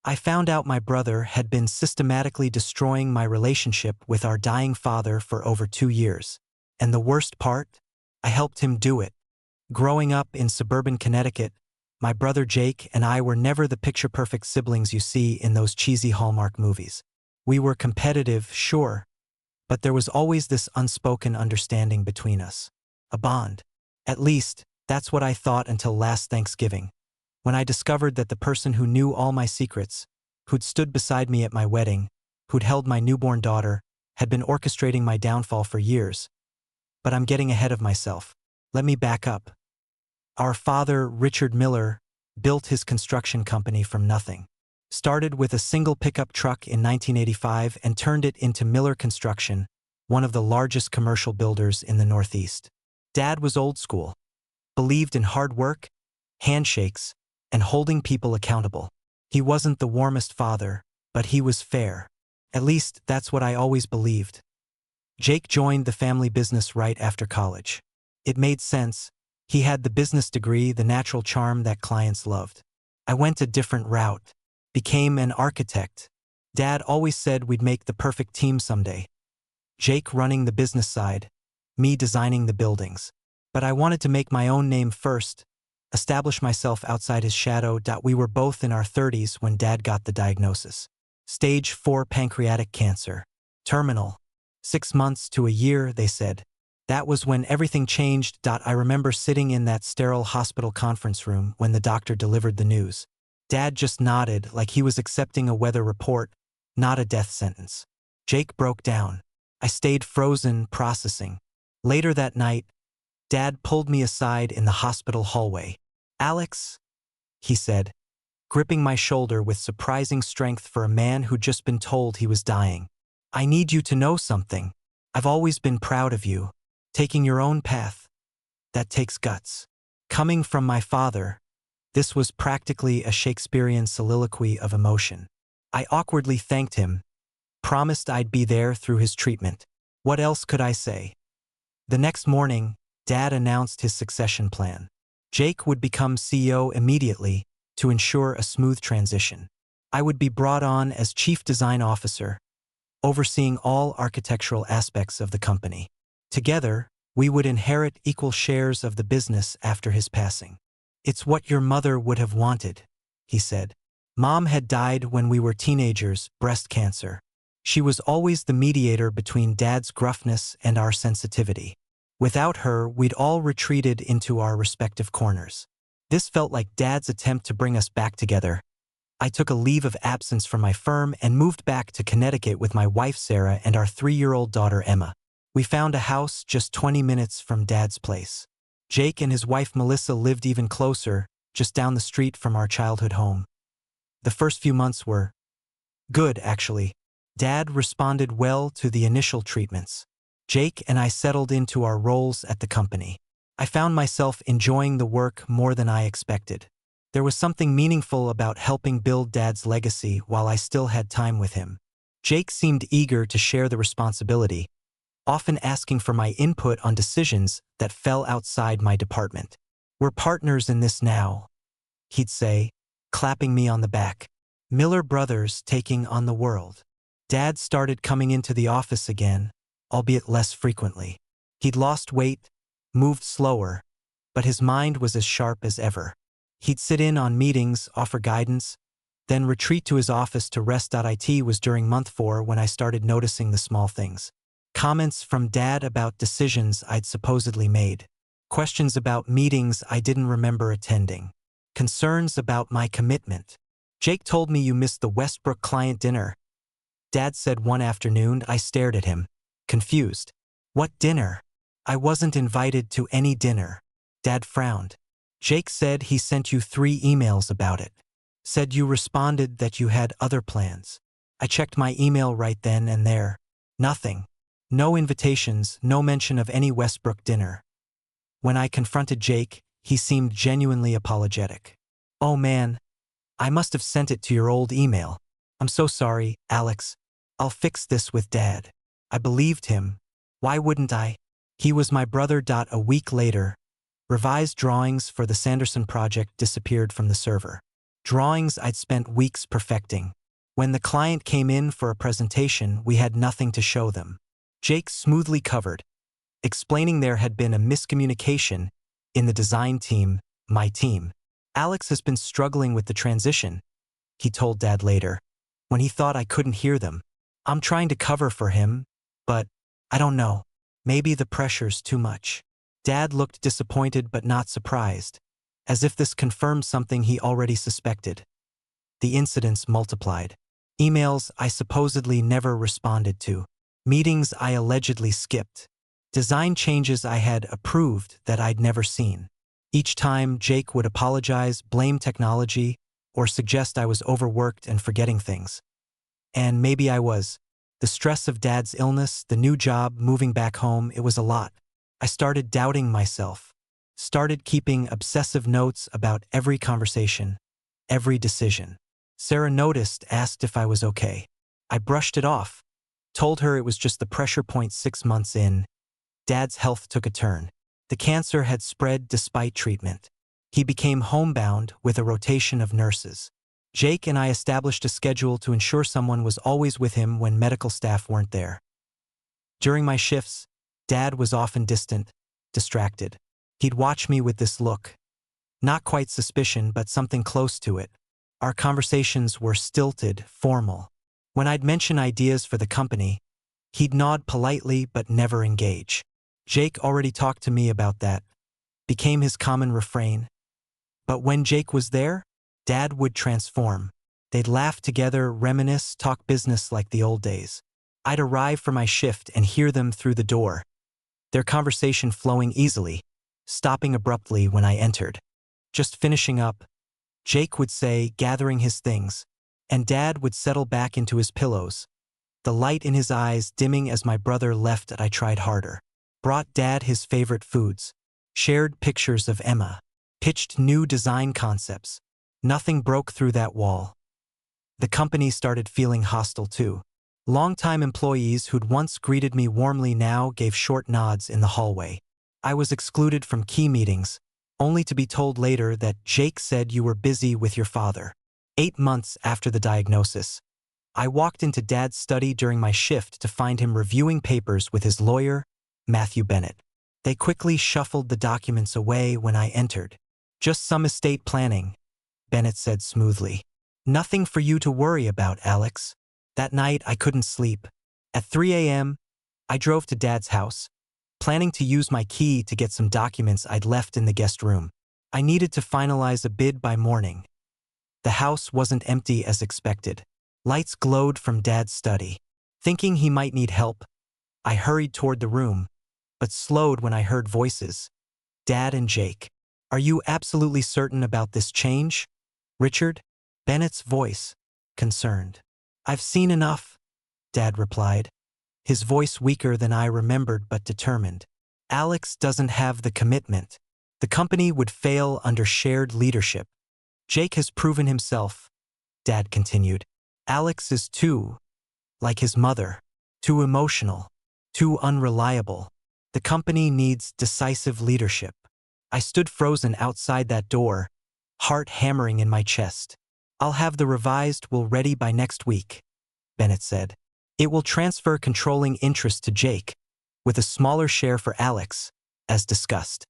I found out my brother had been systematically destroying my relationship with our dying father for over 2 years. And the worst part? I helped him do it. Growing up in suburban Connecticut, my brother Jake and I were never the picture-perfect siblings you see in those cheesy Hallmark movies. We were competitive, sure, but there was always this unspoken understanding between us. A bond. At least, that's what I thought until last Thanksgiving, when I discovered that the person who knew all my secrets, who'd stood beside me at my wedding, who'd held my newborn daughter, had been orchestrating my downfall for years. But I'm getting ahead of myself. Let me back up. Our father, Richard Miller, built his construction company from nothing. Started with a single pickup truck in 1985 and turned it into Miller Construction, one of the largest commercial builders in the Northeast. Dad was old school, believed in hard work, handshakes, and holding people accountable. He wasn't the warmest father, but he was fair. At least, that's what I always believed. Jake joined the family business right after college. It made sense. He had the business degree, the natural charm that clients loved. I went a different route. Became an architect. Dad always said we'd make the perfect team someday. Jake running the business side, me designing the buildings. But I wanted to make my own name first, establish myself outside his shadow. We were both in our 30s when Dad got the diagnosis. Stage 4 pancreatic cancer. Terminal. 6 months to a year, they said. That was when everything changed. I remember sitting in that sterile hospital conference room when the doctor delivered the news. Dad just nodded like he was accepting a weather report, not a death sentence. Jake broke down. I stayed frozen, processing. Later that night, Dad pulled me aside in the hospital hallway. "Alex," he said, gripping my shoulder with surprising strength for a man who'd just been told he was dying. "I need you to know something. I've always been proud of you. Taking your own path. That takes guts. Coming from my father, this was practically a Shakespearean soliloquy of emotion. I awkwardly thanked him, promised I'd be there through his treatment. What else could I say? The next morning, Dad announced his succession plan. Jake would become CEO immediately to ensure a smooth transition. I would be brought on as Chief Design Officer, overseeing all architectural aspects of the company. Together, we would inherit equal shares of the business after his passing. "It's what your mother would have wanted," he said. "Mom had died when we were teenagers, breast cancer. She was always the mediator between Dad's gruffness and our sensitivity. Without her, we'd all retreated into our respective corners. This felt like Dad's attempt to bring us back together. I took a leave of absence from my firm and moved back to Connecticut with my wife Sarah and our 3-year-old daughter Emma. We found a house just 20 minutes from Dad's place. Jake and his wife Melissa lived even closer, just down the street from our childhood home. The first few months were good, actually. Dad responded well to the initial treatments. Jake and I settled into our roles at the company. I found myself enjoying the work more than I expected. There was something meaningful about helping build Dad's legacy while I still had time with him. Jake seemed eager to share the responsibility, often asking for my input on decisions that fell outside my department. "We're partners in this now," he'd say, clapping me on the back. "Miller Brothers taking on the world." Dad started coming into the office again, albeit less frequently. He'd lost weight, moved slower, but his mind was as sharp as ever. He'd sit in on meetings, offer guidance, then retreat to his office to rest. It was during month 4 when I started noticing the small things. Comments from Dad about decisions I'd supposedly made. Questions about meetings I didn't remember attending. Concerns about my commitment. "Jake told me you missed the Westbrook client dinner," Dad said one afternoon. I stared at him, confused. "What dinner? I wasn't invited to any dinner." Dad frowned. "Jake said he sent you 3 emails about it. Said you responded that you had other plans." I checked my email right then and there. Nothing. No invitations, no mention of any Westbrook dinner. When I confronted Jake, he seemed genuinely apologetic. "Oh man, I must have sent it to your old email. I'm so sorry, Alex. I'll fix this with Dad." I believed him. Why wouldn't I? He was my brother. A week later, revised drawings for the Sanderson project disappeared from the server. drawings I'd spent weeks perfecting. When the client came in for a presentation, we had nothing to show them. Jake smoothly covered, explaining there had been a miscommunication in the design team, my team. Alex has been struggling with the transition, he told Dad later, when he thought I couldn't hear them. I'm trying to cover for him, but I don't know. Maybe the pressure's too much. Dad looked disappointed but not surprised, as if this confirmed something he already suspected. The incidents multiplied. Emails I supposedly never responded to. Meetings I allegedly skipped. Design changes I had approved that I'd never seen. Each time, Jake would apologize, blame technology, or suggest I was overworked and forgetting things. And maybe I was. The stress of Dad's illness, the new job, moving back home, it was a lot. I started doubting myself. Started keeping obsessive notes about every conversation, every decision. Sarah noticed, asked if I was okay. I brushed it off. Told her it was just the pressure point 6 months in. Dad's health took a turn. The cancer had spread despite treatment. He became homebound with a rotation of nurses. Jake and I established a schedule to ensure someone was always with him when medical staff weren't there. During my shifts, Dad was often distant, distracted. He'd watch me with this look. Not quite suspicion, but something close to it. Our conversations were stilted, formal. When I'd mention ideas for the company, he'd nod politely but never engage. Jake already talked to me about that. Became his common refrain. But when Jake was there, Dad would transform. They'd laugh together, reminisce, talk business like the old days. I'd arrive for my shift and hear them through the door, their conversation flowing easily, stopping abruptly when I entered. Just finishing up, Jake would say, gathering his things, and Dad would settle back into his pillows. The light in his eyes dimming as my brother left. I tried harder. Brought Dad his favorite foods. Shared pictures of Emma. Pitched new design concepts. Nothing broke through that wall. The company started feeling hostile too. Longtime employees who'd once greeted me warmly now gave short nods in the hallway. I was excluded from key meetings, only to be told later that Jake said you were busy with your father. 8 months after the diagnosis, I walked into Dad's study during my shift to find him reviewing papers with his lawyer, Matthew Bennett. They quickly shuffled the documents away when I entered. Just some estate planning, Bennett said smoothly. Nothing for you to worry about, Alex. That night I couldn't sleep. At 3 a.m., I drove to Dad's house, planning to use my key to get some documents I'd left in the guest room. I needed to finalize a bid by morning. The house wasn't empty as expected. Lights glowed from Dad's study. Thinking he might need help, I hurried toward the room, but slowed when I heard voices. Dad and Jake. Are you absolutely certain about this change, Richard? Bennett's voice, concerned. I've seen enough, Dad replied, his voice weaker than I remembered but determined. Alex doesn't have the commitment. The company would fail under shared leadership. Jake has proven himself, Dad continued. Alex is too, like his mother, too emotional, too unreliable. The company needs decisive leadership. I stood frozen outside that door, heart hammering in my chest. I'll have the revised will ready by next week, Bennett said. It will transfer controlling interest to Jake, with a smaller share for Alex, as discussed.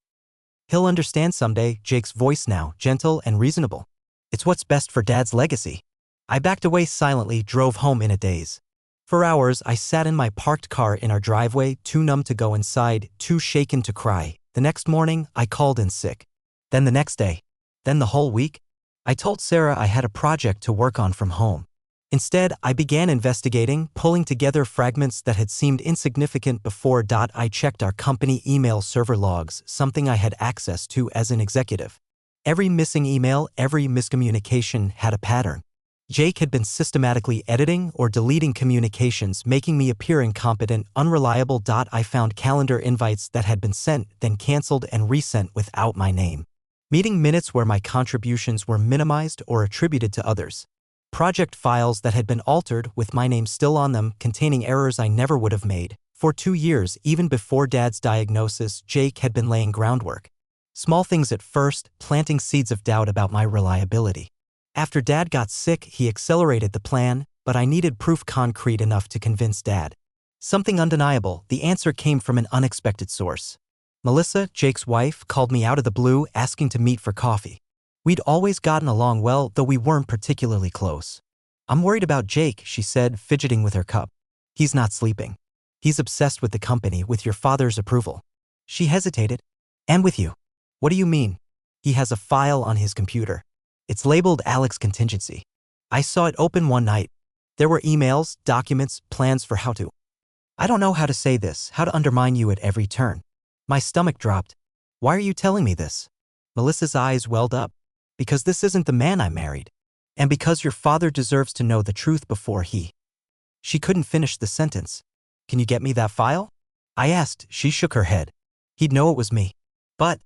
He'll understand someday, Jake's voice now, gentle and reasonable. It's what's best for Dad's legacy. I backed away silently, drove home in a daze. For hours, I sat in my parked car in our driveway, too numb to go inside, too shaken to cry. The next morning, I called in sick. Then the next day. Then the whole week. I told Sarah I had a project to work on from home. Instead, I began investigating, pulling together fragments that had seemed insignificant before. I checked our company email server logs, something I had access to as an executive. Every missing email, every miscommunication had a pattern. Jake had been systematically editing or deleting communications, making me appear incompetent, unreliable. I found calendar invites that had been sent, then canceled and resent without my name. Meeting minutes where my contributions were minimized or attributed to others. Project files that had been altered with my name still on them, containing errors I never would have made. For 2 years, even before Dad's diagnosis, Jake had been laying groundwork. Small things at first, planting seeds of doubt about my reliability. After Dad got sick, he accelerated the plan, but I needed proof concrete enough to convince Dad. Something undeniable, the answer came from an unexpected source. Melissa, Jake's wife, called me out of the blue asking to meet for coffee. We'd always gotten along well, though we weren't particularly close. "I'm worried about Jake," she said, fidgeting with her cup. "He's not sleeping. He's obsessed with the company, with your father's approval." She hesitated. "And with you." "What do you mean?" "He has a file on his computer. It's labeled Alex Contingency. I saw it open one night. There were emails, documents, plans for how to. I don't know how to say this, how to undermine you at every turn." My stomach dropped. "Why are you telling me this?" Melissa's eyes welled up. "Because this isn't the man I married. And because your father deserves to know the truth before he." She couldn't finish the sentence. "Can you get me that file?" I asked. She shook her head. "He'd know it was me." "But..."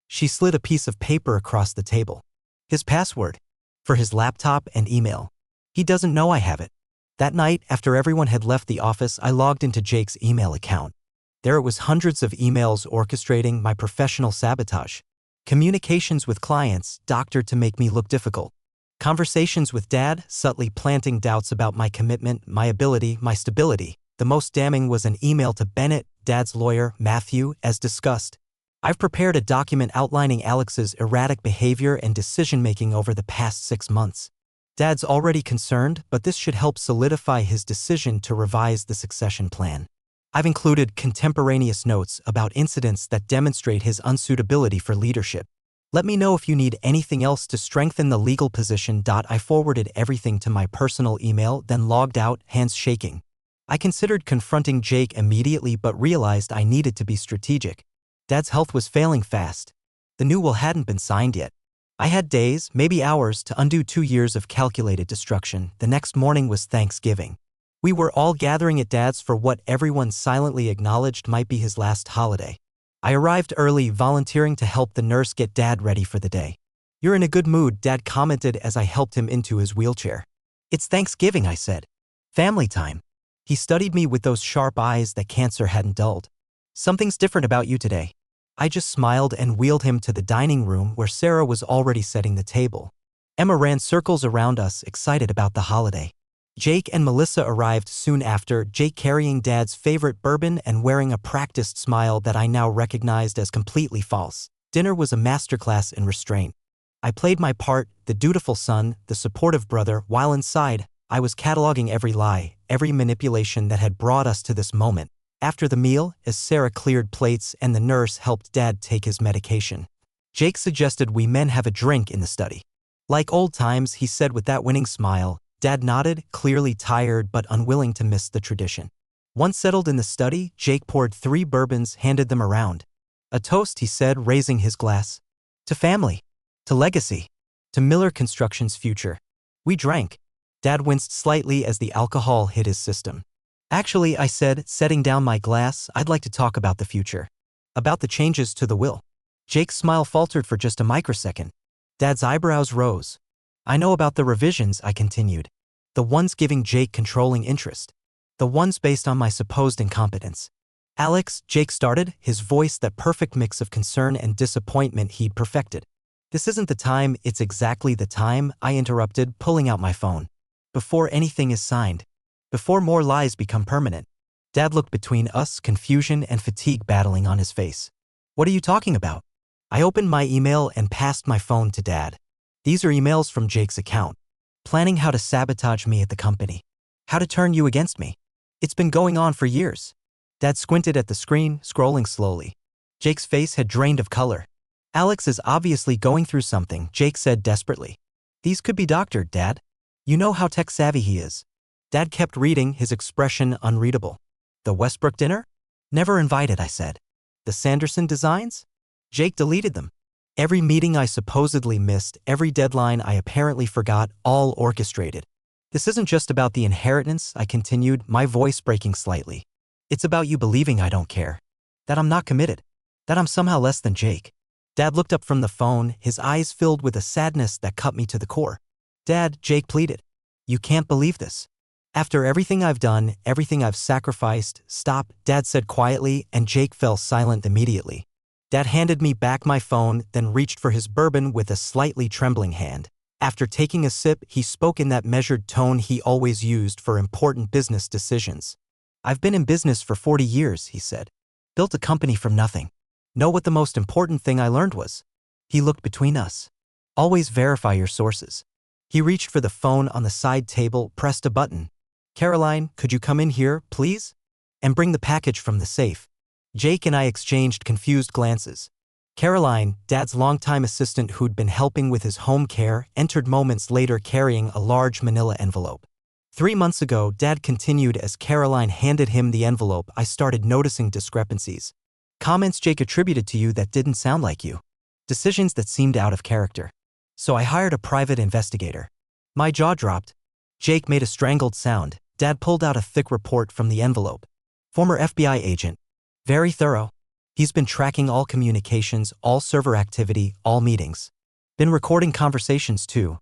She slid a piece of paper across the table. "His password. For his laptop and email. He doesn't know I have it." That night, after everyone had left the office, I logged into Jake's email account. There it was, hundreds of emails orchestrating my professional sabotage. Communications with clients, doctored to make me look difficult. Conversations with Dad, subtly planting doubts about my commitment, my ability, my stability. The most damning was an email to Bennett, Dad's lawyer, Matthew, as discussed. "I've prepared a document outlining Alex's erratic behavior and decision-making over the past 6 months. Dad's already concerned, but this should help solidify his decision to revise the succession plan. I've included contemporaneous notes about incidents that demonstrate his unsuitability for leadership. Let me know if you need anything else to strengthen the legal position." I forwarded everything to my personal email, then logged out, hands shaking. I considered confronting Jake immediately but realized I needed to be strategic. Dad's health was failing fast. The new will hadn't been signed yet. I had days, maybe hours, to undo 2 years of calculated destruction. The next morning was Thanksgiving. We were all gathering at Dad's for what everyone silently acknowledged might be his last holiday. I arrived early, volunteering to help the nurse get Dad ready for the day. "You're in a good mood," Dad commented as I helped him into his wheelchair. "It's Thanksgiving," I said. "Family time." He studied me with those sharp eyes that cancer hadn't dulled. "Something's different about you today." I just smiled and wheeled him to the dining room where Sarah was already setting the table. Emma ran circles around us, excited about the holiday. Jake and Melissa arrived soon after, Jake carrying Dad's favorite bourbon and wearing a practiced smile that I now recognized as completely false. Dinner was a masterclass in restraint. I played my part, the dutiful son, the supportive brother, while inside, I was cataloging every lie, every manipulation that had brought us to this moment. After the meal, as Sarah cleared plates and the nurse helped Dad take his medication, Jake suggested we men have a drink in the study. "Like old times," he said with that winning smile. Dad nodded, clearly tired but unwilling to miss the tradition. Once settled in the study, Jake poured 3 bourbons, handed them around. "A toast," he said, raising his glass. "To family. To legacy. To Miller Construction's future." We drank. Dad winced slightly as the alcohol hit his system. "Actually," I said, setting down my glass, "I'd like to talk about the future. About the changes to the will." Jake's smile faltered for just a microsecond. Dad's eyebrows rose. "I know about the revisions," I continued. "The ones giving Jake controlling interest. The ones based on my supposed incompetence." "Alex," Jake started, his voice that perfect mix of concern and disappointment he'd perfected. "This isn't the time." "It's exactly the time," I interrupted, pulling out my phone. "Before anything is signed. Before more lies become permanent." Dad looked between us, confusion and fatigue battling on his face. "What are you talking about?" I opened my email and passed my phone to Dad. "These are emails from Jake's account. Planning how to sabotage me at the company. How to turn you against me. It's been going on for years." Dad squinted at the screen, scrolling slowly. Jake's face had drained of color. "Alex is obviously going through something," Jake said desperately. "These could be doctored, Dad. You know how tech-savvy he is." Dad kept reading, his expression unreadable. "The Westbrook dinner? Never invited," I said. "The Sanderson designs? Jake deleted them. Every meeting I supposedly missed, every deadline I apparently forgot, all orchestrated. This isn't just about the inheritance," I continued, my voice breaking slightly. "It's about you believing I don't care. That I'm not committed. That I'm somehow less than Jake." Dad looked up from the phone, his eyes filled with a sadness that cut me to the core. "Dad," Jake pleaded. "You can't believe this. After everything I've done, everything I've sacrificed." "Stop," Dad said quietly, and Jake fell silent immediately. Dad handed me back my phone, then reached for his bourbon with a slightly trembling hand. After taking a sip, he spoke in that measured tone he always used for important business decisions. "I've been in business for 40 years, he said. Built a company from nothing. Know what the most important thing I learned was?" He looked between us. "Always verify your sources." He reached for the phone on the side table, pressed a button. "Caroline, could you come in here, please? And bring the package from the safe." Jake and I exchanged confused glances. Caroline, Dad's longtime assistant who'd been helping with his home care, entered moments later carrying a large manila envelope. 3 months ago, Dad continued as Caroline handed him the envelope. "I started noticing discrepancies. Comments Jake attributed to you that didn't sound like you. Decisions that seemed out of character. So I hired a private investigator." My jaw dropped. Jake made a strangled sound. Dad pulled out a thick report from the envelope. "Former FBI agent. Very thorough. He's been tracking all communications, all server activity, all meetings. Been recording conversations too."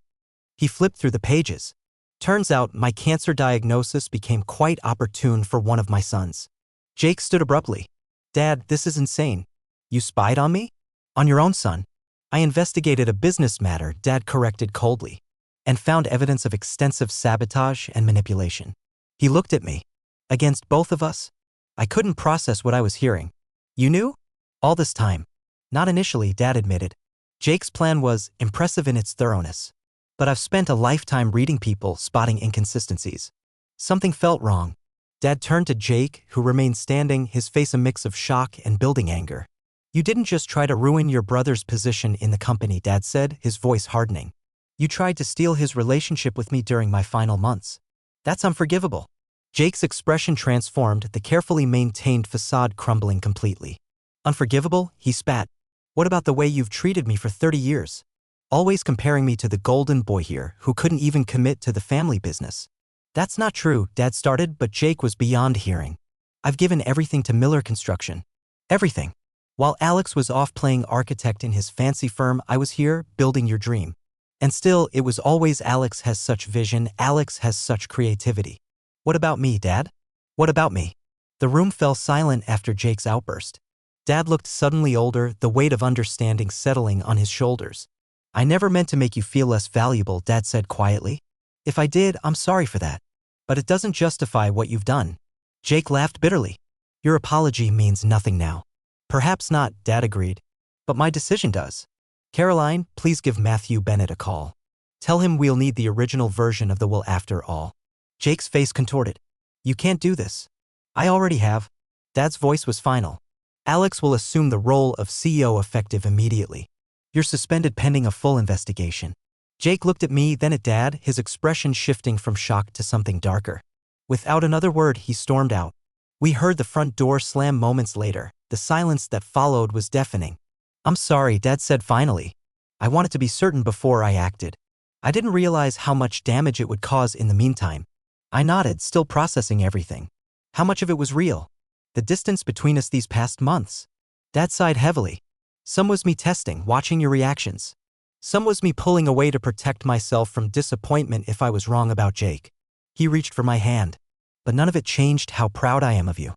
He flipped through the pages. "Turns out my cancer diagnosis became quite opportune for one of my sons." Jake stood abruptly. "Dad, this is insane. You spied on me? On your own son?" "I investigated a business matter," Dad corrected coldly, "and found evidence of extensive sabotage and manipulation." He looked at me. "Against both of us?" I couldn't process what I was hearing. "You knew? All this time?" "Not initially," Dad admitted. Jake's plan was impressive in its thoroughness. "But I've spent a lifetime reading people, spotting inconsistencies. Something felt wrong." Dad turned to Jake, who remained standing, his face a mix of shock and building anger. "You didn't just try to ruin your brother's position in the company," Dad said, his voice hardening. "You tried to steal his relationship with me during my final months. That's unforgivable." Jake's expression transformed, the carefully maintained facade crumbling completely. "Unforgivable?" he spat. "What about the way you've treated me for 30 years? Always comparing me to the golden boy here who couldn't even commit to the family business." "That's not true," Dad started, but Jake was beyond hearing. "I've given everything to Miller Construction. Everything. While Alex was off playing architect in his fancy firm, I was here, building your dream. And still, it was always Alex has such vision, Alex has such creativity." "What about me, Dad? What about me?" The room fell silent after Jake's outburst. Dad looked suddenly older, the weight of understanding settling on his shoulders. "I never meant to make you feel less valuable," Dad said quietly. "If I did, I'm sorry for that. But it doesn't justify what you've done." Jake laughed bitterly. "Your apology means nothing now." "Perhaps not," Dad agreed. "But my decision does. Caroline, please give Matthew Bennett a call. Tell him we'll need the original version of the will after all." Jake's face contorted. "You can't do this." "I already have." Dad's voice was final. "Alex will assume the role of CEO effective immediately. You're suspended pending a full investigation." Jake looked at me, then at Dad, his expression shifting from shock to something darker. Without another word, he stormed out. We heard the front door slam moments later. The silence that followed was deafening. "I'm sorry," Dad said finally. "I wanted to be certain before I acted. I didn't realize how much damage it would cause in the meantime." I nodded, still processing everything. "How much of it was real? The distance between us these past months?" Dad sighed heavily. "Some was me testing, watching your reactions. Some was me pulling away to protect myself from disappointment if I was wrong about Jake." He reached for my hand. "But none of it changed how proud I am of you.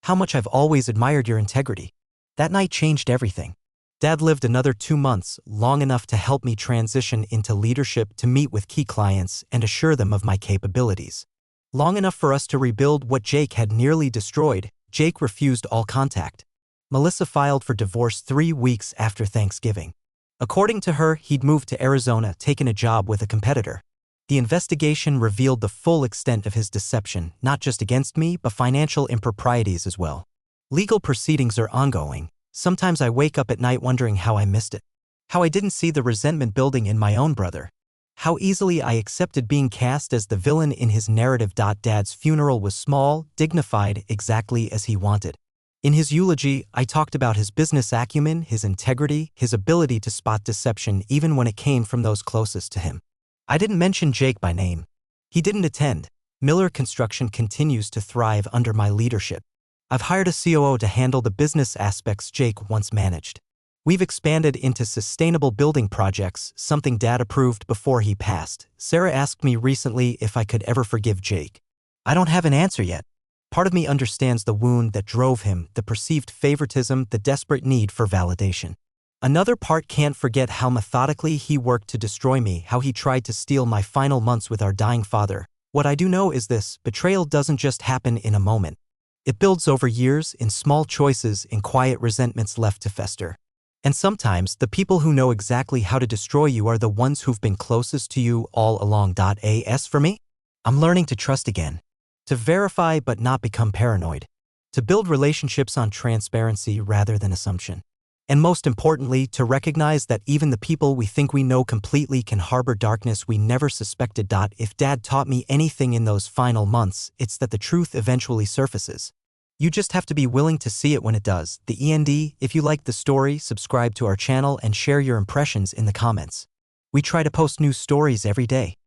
How much I've always admired your integrity. That night changed everything." Dad lived another 2 months, long enough to help me transition into leadership, to meet with key clients and assure them of my capabilities. Long enough for us to rebuild what Jake had nearly destroyed. Jake refused all contact. Melissa filed for divorce 3 weeks after Thanksgiving. According to her, he'd moved to Arizona, taken a job with a competitor. The investigation revealed the full extent of his deception, not just against me, but financial improprieties as well. Legal proceedings are ongoing. Sometimes I wake up at night wondering how I missed it. How I didn't see the resentment building in my own brother. How easily I accepted being cast as the villain in his narrative. Dad's funeral was small, dignified, exactly as he wanted. In his eulogy, I talked about his business acumen, his integrity, his ability to spot deception even when it came from those closest to him. I didn't mention Jake by name. He didn't attend. Miller Construction continues to thrive under my leadership. I've hired a COO to handle the business aspects Jake once managed. We've expanded into sustainable building projects, something Dad approved before he passed. Sarah asked me recently if I could ever forgive Jake. I don't have an answer yet. Part of me understands the wound that drove him, the perceived favoritism, the desperate need for validation. Another part can't forget how methodically he worked to destroy me, how he tried to steal my final months with our dying father. What I do know is this: betrayal doesn't just happen in a moment. It builds over years, in small choices, in quiet resentments left to fester. And sometimes, the people who know exactly how to destroy you are the ones who've been closest to you all along. As for me, I'm learning to trust again. To verify but not become paranoid. To build relationships on transparency rather than assumption. And most importantly, to recognize that even the people we think we know completely can harbor darkness we never suspected. If Dad taught me anything in those final months, it's that the truth eventually surfaces. You just have to be willing to see it when it does. The end. If you liked the story, subscribe to our channel and share your impressions in the comments. We try to post new stories every day.